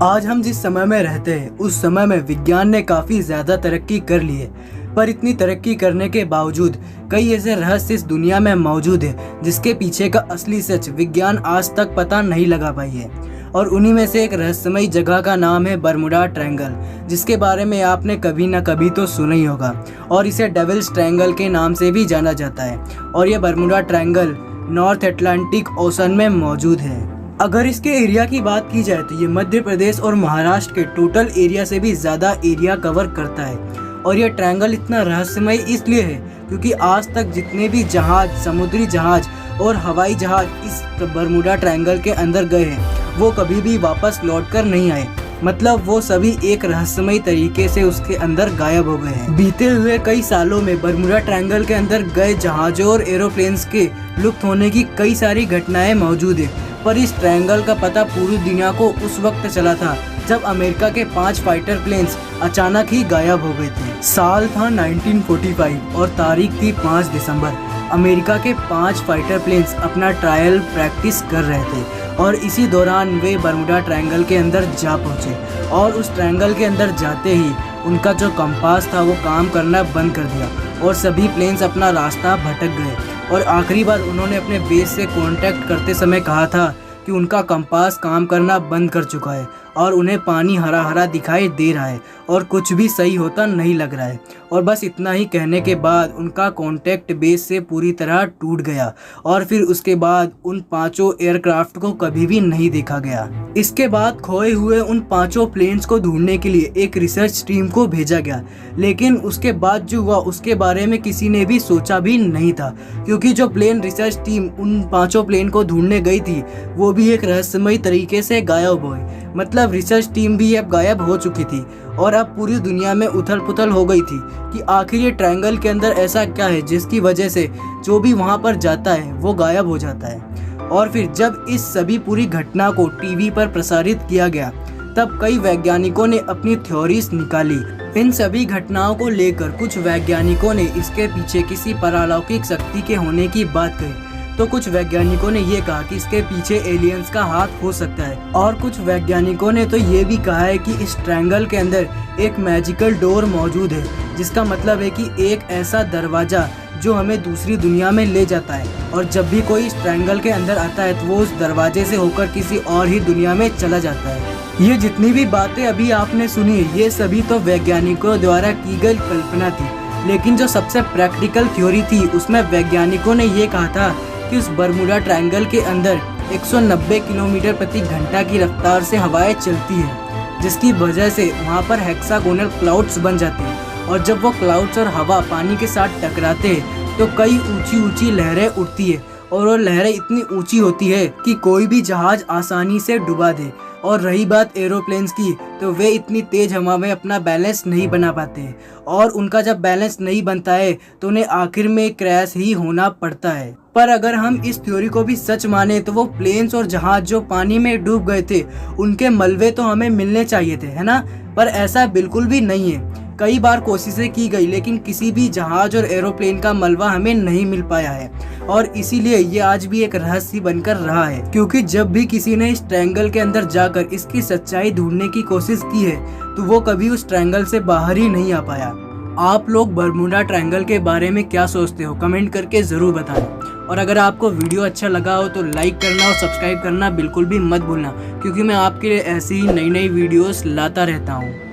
आज हम जिस समय में रहते हैं उस समय में विज्ञान ने काफ़ी ज़्यादा तरक्की कर ली है, पर इतनी तरक्की करने के बावजूद कई ऐसे रहस्य इस दुनिया में मौजूद है जिसके पीछे का असली सच विज्ञान आज तक पता नहीं लगा पाई है। और उन्हीं में से एक रहस्यमयी जगह का नाम है बरमुडा ट्रायंगल, जिसके बारे में आपने कभी ना कभी तो सुना ही होगा और इसे डेविल्स ट्रायंगल के नाम से भी जाना जाता है। और यह Bermuda triangle north Atlantic ocean में मौजूद है। अगर इसके एरिया की बात की जाए तो ये मध्य प्रदेश और महाराष्ट्र के टोटल एरिया से भी ज़्यादा एरिया कवर करता है। और यह ट्रायंगल इतना रहस्यमय इसलिए है क्योंकि आज तक जितने भी जहाज, समुद्री जहाज और हवाई जहाज इस बरमुडा ट्रायंगल के अंदर गए हैं वो कभी भी वापस लौटकर नहीं आए। मतलब वो सभी एक रहस्यमय तरीके से उसके अंदर गायब हो गए हैं। बीते हुए कई सालों में बरमुडा ट्रायंगल के अंदर गए जहाजों और एरोप्लेन्स के लुप्त होने की कई सारी घटनाएं मौजूद है, पर इस ट्रायंगल का पता पूरी दुनिया को उस वक्त चला था जब अमेरिका के 5 फाइटर प्लेन्स अचानक ही गायब हो गए थे। साल था 1945 और तारीख थी 5 दिसंबर। अमेरिका के 5 फाइटर प्लेन्स अपना ट्रायल प्रैक्टिस कर रहे थे और इसी दौरान वे बरमुडा ट्रायंगल के अंदर जा पहुंचे। और उस ट्रायंगल के अंदर जाते ही उनका जो कंपास था वो काम करना बंद कर दिया और सभी प्लेन्स अपना रास्ता भटक गए। और आखिरी बार उन्होंने अपने बेस से कांटेक्ट करते समय कहा था कि उनका कंपास काम करना बंद कर चुका है और उन्हें पानी हरा हरा दिखाई दे रहा है और कुछ भी सही होता नहीं लग रहा है। और बस इतना ही कहने के बाद उनका कांटेक्ट बेस से पूरी तरह टूट गया और फिर उसके बाद उन 5 एयरक्राफ्ट को कभी भी नहीं देखा गया। इसके बाद खोए हुए उन 5 प्लेन्स को ढूंढने के लिए एक रिसर्च टीम को भेजा गया, लेकिन उसके बाद जो हुआ उसके बारे में किसी ने भी सोचा भी नहीं था, क्योंकि जो प्लेन रिसर्च टीम उन 5 प्लेन को ढूंढने गई थी वो भी एक रहस्यमयी तरीके से गायब हुए। मतलब रिसर्च टीम भी अब गायब हो चुकी थी और अब पूरी दुनिया में उथल पुथल हो गई थी कि आखिर ये ट्रायंगल के अंदर ऐसा क्या है जिसकी वजह से जो भी वहाँ पर जाता है वो गायब हो जाता है। और फिर जब इस सभी पूरी घटना को टीवी पर प्रसारित किया गया तब कई वैज्ञानिकों ने अपनी थ्योरीज निकाली। इन सभी घटनाओं को लेकर कुछ वैज्ञानिकों ने इसके पीछे किसी पारलौकिक शक्ति के होने की बात कही, तो कुछ वैज्ञानिकों ने ये कहा कि इसके पीछे एलियंस का हाथ हो सकता है। और कुछ वैज्ञानिकों ने तो ये भी कहा है कि इस ट्रायंगल के अंदर एक मैजिकल डोर मौजूद है, जिसका मतलब है कि एक ऐसा दरवाजा जो हमें दूसरी दुनिया में ले जाता है। और जब भी कोई इस ट्रायंगल के अंदर आता है तो वो उस दरवाजे से होकर किसी और ही दुनिया में चला जाता है। ये जितनी भी बातें अभी आपने सुनी ये सभी तो वैज्ञानिकों द्वारा की गई कल्पना थी, लेकिन जो सबसे प्रैक्टिकल थ्योरी थी उसमें वैज्ञानिकों ने ये कहा था कि उस बरमुडा ट्रायंगल के अंदर 190 किलोमीटर प्रति घंटा की रफ्तार से हवाएं चलती है, जिसकी वजह से वहाँ पर हेक्सागोनल क्लाउड्स बन जाते हैं। और जब वो क्लाउड्स और हवा पानी के साथ टकराते हैं तो कई ऊंची ऊंची लहरें उठती है और वो लहरें इतनी ऊंची होती है कि कोई भी जहाज आसानी से डुबा दे। और रही बात एरोप्लेन्स की तो वे इतनी तेज हवा में अपना बैलेंस नहीं बना पाते हैं और उनका जब बैलेंस नहीं बनता है तो उन्हें आखिर में क्रैश ही होना पड़ता है। पर अगर हम इस थ्योरी को भी सच माने तो वो प्लेन्स और जहाज जो पानी में डूब गए थे उनके मलबे तो हमें मिलने चाहिए थे, है ना? पर ऐसा बिल्कुल भी नहीं है। कई बार कोशिशें की गई लेकिन किसी भी जहाज और एरोप्लेन का मलबा हमें नहीं मिल पाया है और इसीलिए ये आज भी एक रहस्य बनकर रहा है, क्योंकि जब भी किसी ने इस ट्रायंगल के अंदर जाकर इसकी सच्चाई ढूंढने की कोशिश की है तो वो कभी उस ट्रायंगल से बाहर ही नहीं आ पाया। आप लोग बरमुडा ट्रायंगल के बारे में क्या सोचते हो कमेंट करके ज़रूर बताएं। और अगर आपको वीडियो अच्छा लगा हो तो लाइक करना और सब्सक्राइब करना बिल्कुल भी मत भूलना, क्योंकि मैं आपके लिए ऐसी ही नई नई वीडियोस लाता रहता हूँ।